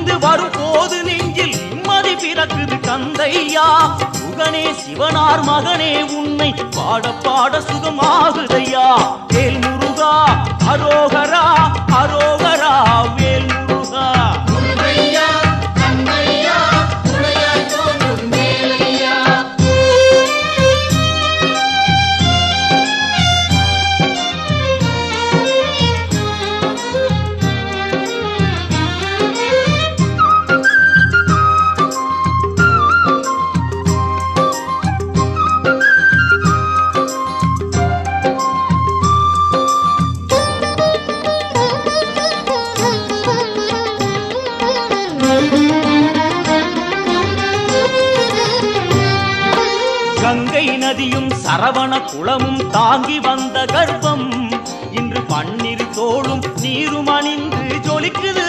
பணிந்து வரும் போது நெஞ்சில் நிம்மதி பிறக்குது கந்தையா. சுகனே சிவனார் மகனே உன்னை பாட பாட சுகமாகுதையா. வேல் முருகா அரோகரா அரோகரா வேல் முருகா. கங்கை நதியும் சரவண குளமும் தாங்கி வந்த கர்ப்பம் இன்று பன்னீர் தோளும் நீரும் அணிந்து ஜொலிக்குது.